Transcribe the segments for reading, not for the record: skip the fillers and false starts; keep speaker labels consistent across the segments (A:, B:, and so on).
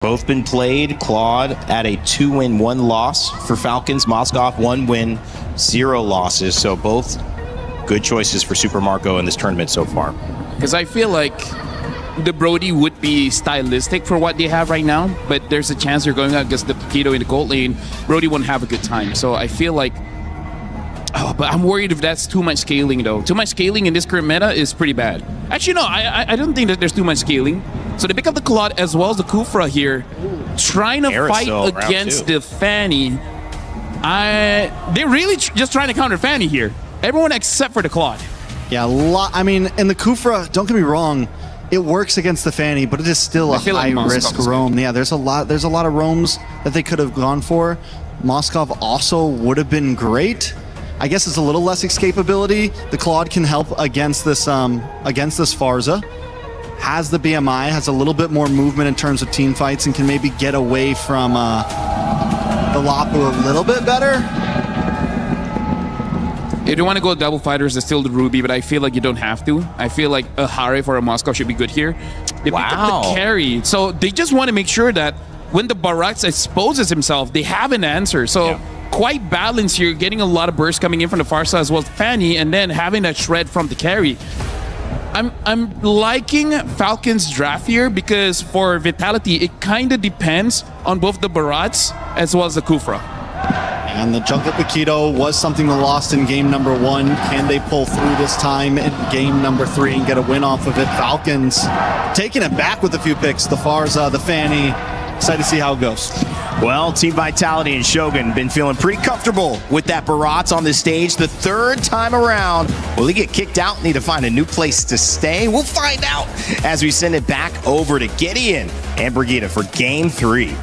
A: Both been played. Claude at a 2-win, 1-loss for Falcons. Moskov 1 win, 0 losses. So both good choices for Super Marco in this tournament so far.
B: Because I feel like the Brody would be stylistic for what they have right now, but there's a chance they're going out against the Paquito in the gold lane. Brody won't have a good time. So I feel like, but I'm worried if that's too much scaling though. Too much scaling in this current meta is pretty bad. Actually, no, I don't think that there's too much scaling. So they pick up the Claude as well as the Kufra here, trying to fight against the Fanny. They're really just trying to counter Fanny here. Everyone except for the Claude.
C: Yeah, I mean, and the Kufra, don't get me wrong, it works against the Fanny, but it is still a high-risk roam. Yeah, there's a lot of roams that they could have gone for. Moskov also would have been great. I guess it's a little less escapability. The Claude can help against this Farza. Has the BMI, has a little bit more movement in terms of team fights, and can maybe get away from the Lapu a little bit better.
B: If you want to go double fighters, it's still the Ruby, but I feel like you don't have to. I feel like a Harif or a Moskov should be good here. They picked up the carry, so they just want to make sure that when the Baraks exposes himself, they have an answer. So quite balanced here, getting a lot of bursts coming in from the Farsa as well as Fanny, and then having that shred from the carry. I'm liking Falcons draft here because for Vitality, it kind of depends on both the Barats as well as the Kufra.
C: And the Jungle Paquito was something they lost in game number 1. Can they pull through this time in game number 3 and get a win off of it? Falcons taking it back with a few picks. The Farza, the Fanny. Excited to see how it goes.
A: Well, Team Vitality and Shogun been feeling pretty comfortable with that Barats on this stage the 3rd time around. Will he get kicked out? Need to find a new place to stay? We'll find out as we send it back over to Gideon and Brigida for Game 3.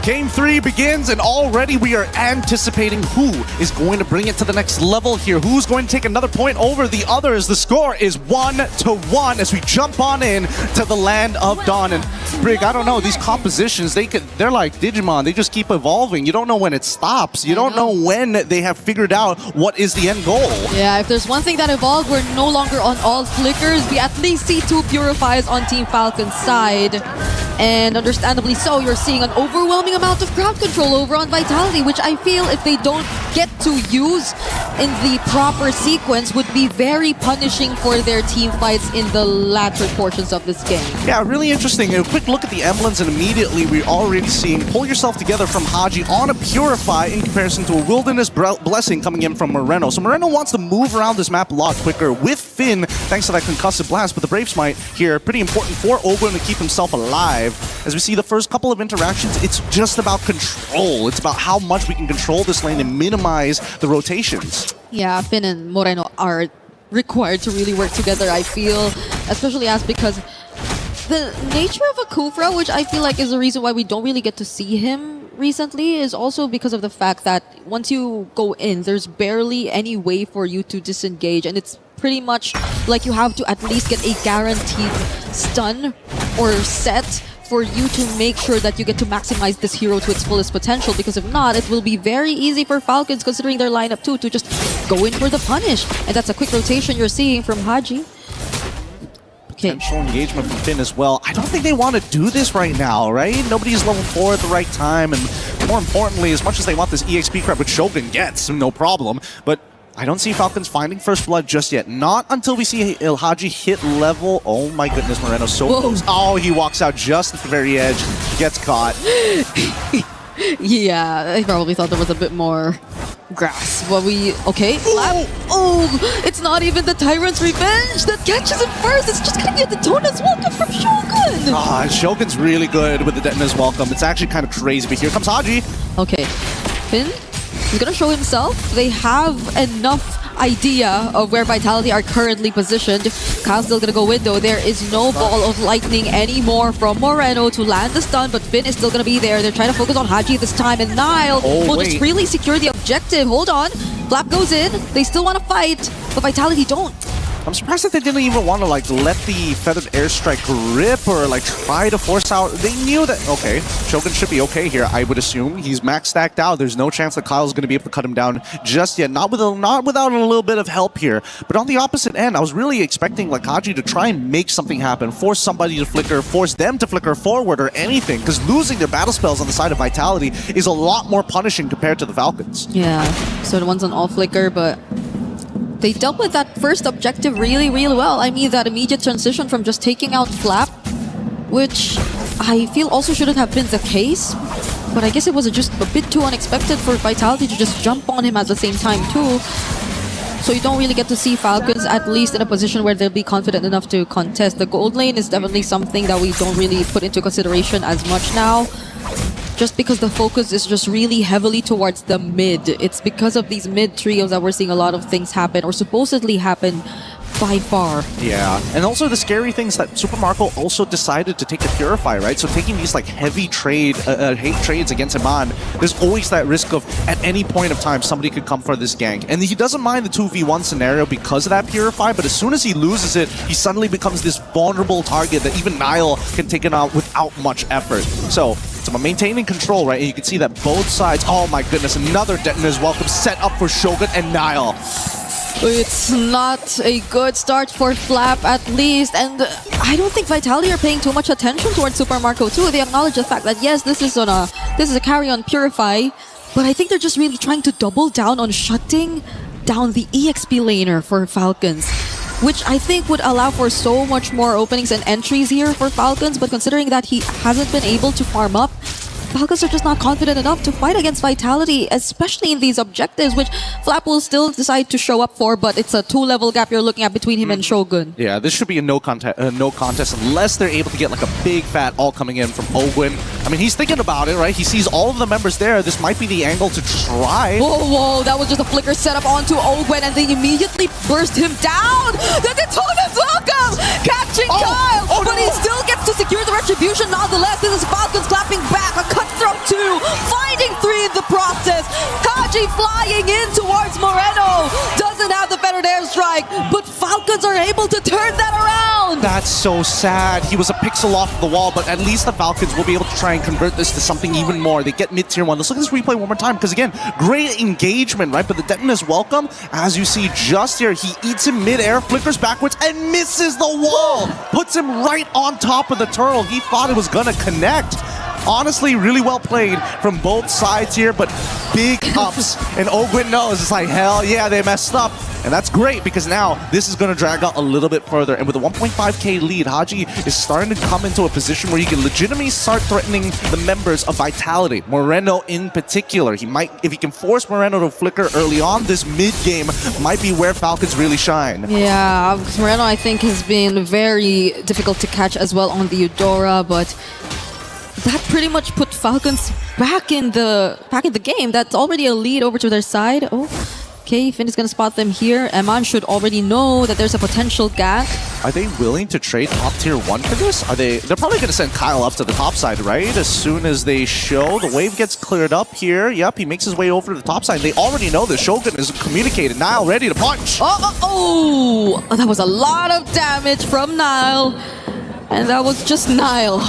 D: Game 3 begins, and already we are anticipating who is going to bring it to the next level here. Who's going to take another point over the others? The score is 1-1 as we jump on in to the land of Dawn. And Brig, I don't know, these compositions, they're like Digimon. They just keep evolving. You don't know when it stops. You don't know when they have figured out what is the end goal.
E: Yeah, if there's one thing that evolved, we're no longer on all flickers. We at least see 2 Purifies on Team Falcon's side. And understandably so, you're seeing an overwhelming amount of crowd control over on Vitality, which I feel if they don't get to use in the proper sequence would be very punishing for their team fights in the latter portions of this game.
D: Yeah, really interesting. A quick look at the emblems, and immediately we're already seeing Pull Yourself Together from Haji on a Purify in comparison to a Wilderness Blessing coming in from Moreno. So Moreno wants to move around this map a lot quicker with Finn, thanks to that Concussive Blast, but the Brave Smite here, pretty important for Ogun to keep himself alive. As we see the first couple of interactions, it's just about control. It's about how much we can control this lane and minimize the rotations.
E: Yeah, Finn and Moreno are required to really work together, I feel, especially because the nature of a Kufra, which I feel like is the reason why we don't really get to see him recently, is also because of the fact that once you go in, there's barely any way for you to disengage, and it's pretty much like you have to at least get a guaranteed stun or set for you to make sure that you get to maximize this hero to its fullest potential, because if not, it will be very easy for Falcons, considering their lineup too, to just go in for the punish. And that's a quick rotation you're seeing from Haji.
D: Potential engagement from Finn as well. I don't think they want to do this right now, right? Nobody's level 4 at the right time, and more importantly, as much as they want this EXP crap, which Shogun gets, no problem, but I don't see Falcons finding First Blood just yet. Not until we see Ilhaji hit level. Oh my goodness, Moreno so close. Oh, he walks out just at the very edge. Gets caught.
E: Yeah, I probably thought there was a bit more grass. But okay. Oh, it's not even the Tyrant's Revenge that catches him first. It's just gonna be a Detona's Welcome from Shogun.
D: Ah, Shogun's really good with the Detona's Welcome. It's actually kind of crazy, but here comes Haji.
E: Okay, Finn, he's gonna show himself. They have enough idea of where Vitality are currently positioned. Kyle's still gonna go window. There is no Ball of Lightning anymore from Moreno to land the stun, but Finn is still gonna be there. They're trying to focus on Haji this time, and Nile will just really secure the objective. Hold on. Flap goes in. They still want to fight, but Vitality don't.
D: I'm surprised that they didn't even want to like let the feathered airstrike rip or like try to force out. They knew that, okay, Shogun should be okay here, I would assume. He's max stacked out. There's no chance that Kyle's going to be able to cut him down just yet. Not without a little bit of help here. But on the opposite end, I was really expecting like Haji to try and make something happen, force somebody to flicker, force them to flicker forward or anything, because losing their battle spells on the side of Vitality is a lot more punishing compared to the Falcons.
E: Yeah, so the one's on all flicker, but they dealt with that first objective really, really well. I mean, that immediate transition from just taking out Flap, which I feel also shouldn't have been the case, but I guess it was just a bit too unexpected for Vitality to just jump on him at the same time too. So you don't really get to see Falcons at least in a position where they'll be confident enough to contest. The gold lane is definitely something that we don't really put into consideration as much now, just because the focus is just really heavily towards the mid. It's because of these mid trios that we're seeing a lot of things happen, or supposedly happen, by far.
D: Yeah, and also the scary thing is that Super Marco also decided to take the Purify, right? So taking these like heavy hate trades against Iman, there's always that risk of at any point of time somebody could come for this gank. And he doesn't mind the 2v1 scenario because of that Purify, but as soon as he loses it, he suddenly becomes this vulnerable target that even Nile can take it out without much effort. So it's about maintaining control, right? And you can see that both sides, oh my goodness, another Detonator's Welcome set up for Shogun and Nile.
E: It's not a good start for Flap, at least, and I don't think Vitality are paying too much attention towards Super Marco 2. They acknowledge the fact that yes, this is a carry on Purify, but I think they're just really trying to double down on shutting down the EXP laner for Falcons, which I think would allow for so much more openings and entries here for Falcons. But considering that he hasn't been able to farm up, Falcons are just not confident enough to fight against Vitality, especially in these objectives, which Flap will still decide to show up for, but it's a 2-level gap you're looking at between him and Shogun.
D: Yeah, this should be a no contest unless they're able to get like a big fat all coming in from Ogwin. I mean, he's thinking about it, right? He sees all of the members there. This might be the angle to try.
E: Whoa, that was just a flicker set up onto Ogwin, and they immediately burst him down! The Detonator's Welcome! Catching Kyle! But he still gets to secure the retribution nonetheless. This is Falcons clapping back. A cutthroat 2, finding 3 in the process. Kaji flying in towards Moreno. Doesn't have the feathered airstrike, but Falcons are able to turn that around.
D: That's so sad. He was a pixel off the wall, but at least the Falcons will be able to try and convert this to something even more. They get mid-tier 1. Let's look at this replay one more time, because again, great engagement, right? But the Detonator's Welcome, as you see just here, he eats him mid-air, flickers backwards, and misses the wall. Puts him right on top of the turtle. He thought it was gonna connect. Honestly, really well played from both sides here, but big ups. And Ogwin knows, it's like, hell yeah, they messed up. And that's great, because now this is going to drag out a little bit further. And with a 1.5k lead, Haji is starting to come into a position where he can legitimately start threatening the members of Vitality. Moreno in particular. He might, if he can force Moreno to flicker early on, this mid-game might be where Falcons really shine.
E: Yeah, because Moreno, I think, has been very difficult to catch as well on the Eudora, but that pretty much put Falcons back in the game. That's already a lead over to their side. Oh, okay, Finn is gonna spot them here. Eman should already know that there's a potential gank.
D: Are they willing to trade top tier 1 for this? They're probably gonna send Kyle up to the top side, right? As soon as they show, the wave gets cleared up here. Yep, he makes his way over to the top side. They already know that Shogun is communicated. Nile ready to punch.
E: Oh, that was a lot of damage from Nile. And that was just Nile.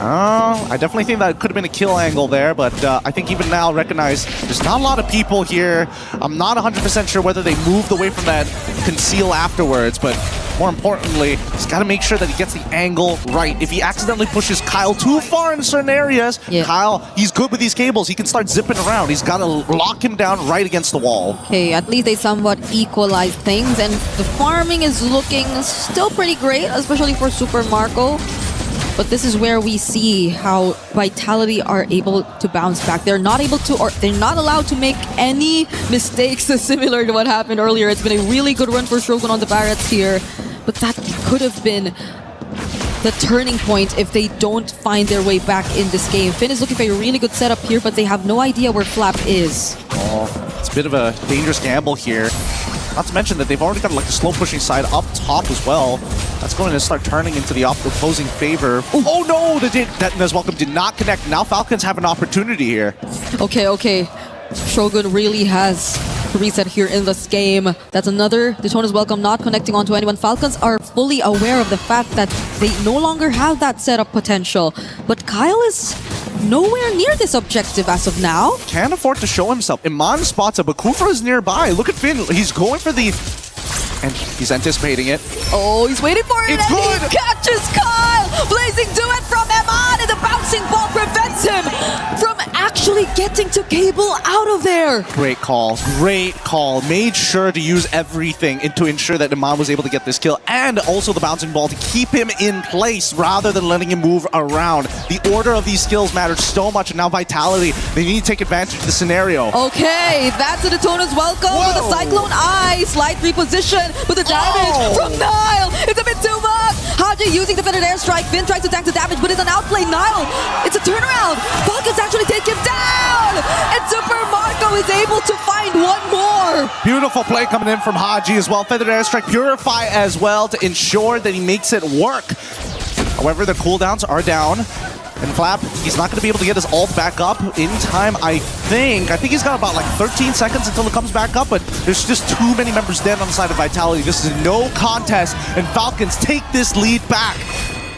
D: I definitely think that could have been a kill angle there, but I think even now recognize there's not a lot of people here. I'm not 100% sure whether they moved away from that conceal afterwards, but more importantly, he's got to make sure that he gets the angle right. If he accidentally pushes Kyle too far in certain areas, yeah. Kyle, he's good with these cables. He can start zipping around. He's got to lock him down right against the wall.
E: Okay, at least they somewhat equalize things, and the farming is looking still pretty great, especially for Super Marco. But this is where we see how Vitality are able to bounce back. They're not able to, or they're not allowed to make any mistakes similar to what happened earlier. It's been a really good run for Shogun on the Barretts here, but that could have been the turning point if they don't find their way back in this game. Finn is looking for a really good setup here, but they have no idea where Flap is.
D: Oh, it's a bit of a dangerous gamble here. Not to mention that they've already got like a slow pushing side up top as well. That's going to start turning into the opposing favor. Ooh. Oh no, the Detonator's Welcome did not connect. Now Falcons have an opportunity here.
E: Okay. Shogun really has reset here in this game. That's another Daytona's welcome not connecting onto anyone. Falcons are fully aware of the fact that they no longer have that setup potential. But Kyle is nowhere near this objective as of now.
D: Can't afford to show himself. Iman spots it, but Kufra is nearby. Look at Finn. He's going for the... And he's anticipating it.
E: Oh, he's waiting for it.
D: It's
E: and
D: good.
E: He catches Kyle. Blazing duet from Eman, and the bouncing ball prevents him from actually getting to Cable out of there.
D: Great call. Great call. Made sure to use everything to ensure that Iman was able to get this kill, and also the bouncing ball to keep him in place rather than letting him move around. The order of these skills matters so much, and now Vitality, they need to take advantage of the scenario.
E: Okay, that's a Daytona's welcome with a Cyclone Eye. Slight reposition, but the damage from Nile, it's a bit too much. Haji using the defended airstrike. Finn tries to tank the damage, but it's an outplay. Nile, it's a turnaround. Falcons actually take him down, and Super Marco is able to find one more.
D: Beautiful play coming in from Haji as well. Feathered airstrike, Purify as well to ensure that he makes it work. However, the cooldowns are down. And Flap, he's not going to be able to get his ult back up in time, I think. I think he's got about like 13 seconds until it comes back up, but there's just too many members dead on the side of Vitality. This is no contest, and Falcons take this lead back.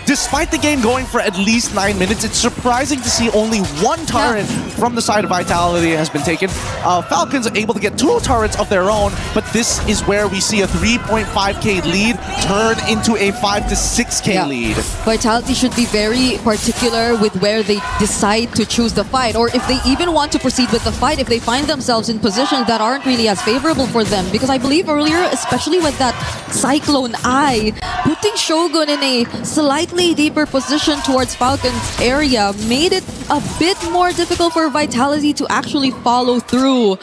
D: Despite the game going for at least 9 minutes, it's surprising to see only one turret from the side of Vitality has been taken. Falcons are able to get 2 turrets of their own, but this is where we see a 3.5k lead turn into a 5 to 6k lead.
E: Vitality should be very particular with where they decide to choose the fight, or if they even want to proceed with the fight, if they find themselves in positions that aren't really as favorable for them. Because I believe earlier, especially with that Cyclone Eye, putting Shogun in a slightly deeper position towards Falcons area made it a bit more difficult for Vitality to actually follow through.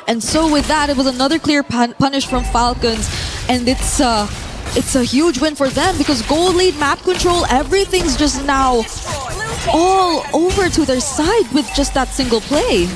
E: And so with that, it was another clear punish from Falcons, and it's a huge win for them because goal lead, map control, everything's just now all over to their side with just that single play.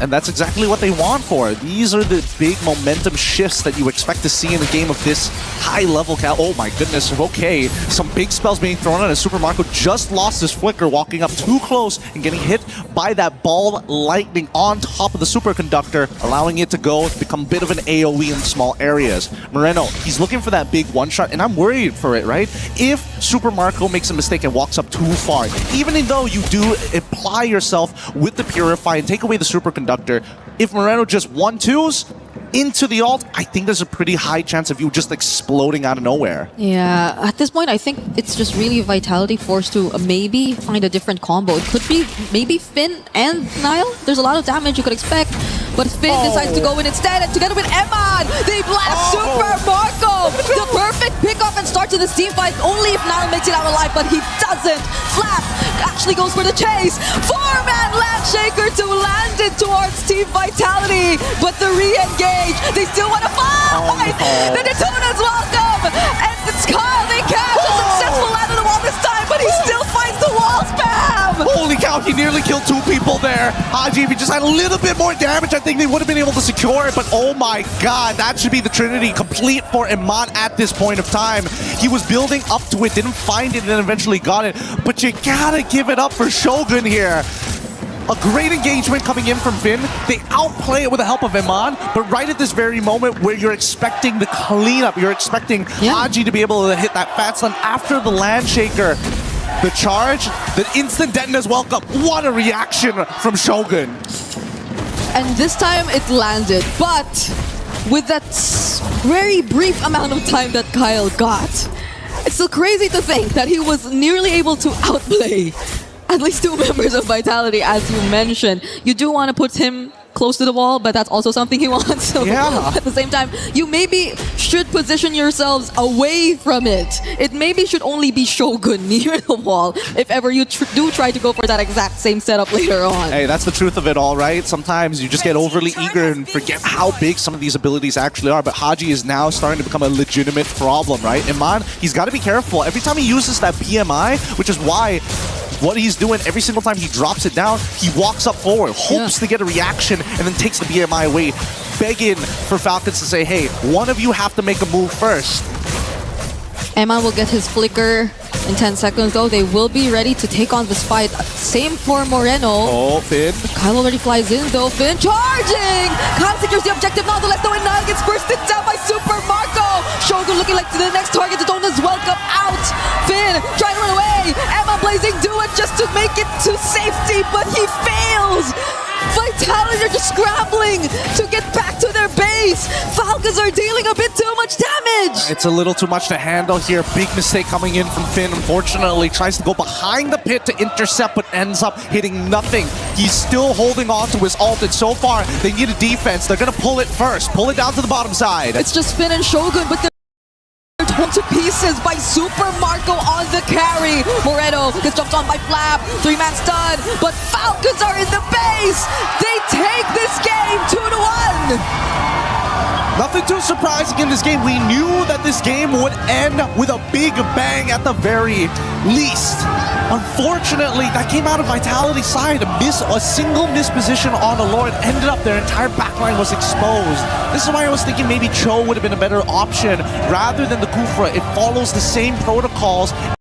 D: And that's exactly what they want for. These are the big momentum shifts that you expect to see in a game of this high level. Oh my goodness, okay. Some big spells being thrown on, and Super Marco just lost his flicker, walking up too close and getting hit by that ball lightning on top of the superconductor, allowing it to go become a bit of an AoE in small areas. Moreno, he's looking for that big one shot, and I'm worried for it, right? If Super Marco makes a mistake and walks up too far, even though you do apply yourself with the Purify and take away the superconductor, if Moreno just 1-2s into the ult, I think there's a pretty high chance of you just exploding out of nowhere.
E: Yeah, at this point, I think it's just really Vitality forced to maybe find a different combo. It could be maybe Finn and Nile. There's a lot of damage you could expect, but Finn decides to go in instead, and together with Eman, they blast Super Marco! The perfect pickoff and start to this team fight, only if Nile makes it out alive, but he doesn't. Flap actually goes for the chase. 4-man Landshaker to land it towards Team Vitality, but the re-engage, they still want to fight! The Daytona's welcome! And it's Kyle, they catch a successful land on the wall this time, but he still finds the wall spam!
D: Holy cow, he nearly killed 2 people there. Haji, if he just had a little bit more damage, I think they would have been able to secure it, but oh my god, that should be the Trinity complete for Iman at this point of time. He was building up to it, didn't find it, and then eventually got it, but you gotta give it up for Shogun here. A great engagement coming in from Finn. They outplay it with the help of Iman, but right at this very moment where you're expecting the cleanup, you're expecting Haji to be able to hit that fat stun after the Landshaker. The charge, the instant Detona's welcome. What a reaction from Shogun.
E: And this time it landed, but with that very brief amount of time that Kyle got, it's still crazy to think that he was nearly able to outplay at least 2 members of Vitality, as you mentioned. You do want to put him close to the wall, but that's also something he wants. So at the same time, you maybe should position yourselves away from it. It maybe should only be Shogun near the wall if ever you do try to go for that exact same setup later on.
D: Hey, that's the truth of it all, right? Sometimes you just get overly eager and forget how big some of these abilities actually are, but Haji is now starting to become a legitimate problem, right? Iman, he's got to be careful. Every time he uses that PMI, which is why what he's doing every single time he drops it down, he walks up forward, hopes to get a reaction, and then takes the BMI away, begging for Falcons to say, hey, one of you have to make a move first.
E: Emma will get his flicker In 10 seconds, though, they will be ready to take on this fight. Same for Moreno.
D: Oh, Finn.
E: Kyle already flies in, though. Finn charging! Kyle secures the objective nonetheless, though, and Nile gets bursted down by Super Marco. Shogun looking like the next target to Dona's welcome out. Finn trying to run away. Emma Blazing do it just to make it to safety, but he fails. Vitality are just scrambling to get back to their base. Falcons are dealing a bit too much damage.
D: It's a little too much to handle here. Big mistake coming in from Finn. Unfortunately, tries to go behind the pit to intercept, but ends up hitting nothing. He's still holding on to his ult, and so far, they need a defense. They're going to pull it first. Pull it down to the bottom side.
E: It's just Finn and Shogun, but they're torn to pieces by Super Marco on the carry. Moreno gets jumped on by Flap. 3-man stun, but Falcons are in the base. They take this game 2-1.
D: Nothing too surprising in this game. We knew that this game would end with a big bang at the very least. Unfortunately, that came out of Vitality's side. A single misposition on the Lord ended up their entire backline was exposed. This is why I was thinking maybe Cho would have been a better option rather than the Kufra. It follows the same protocols.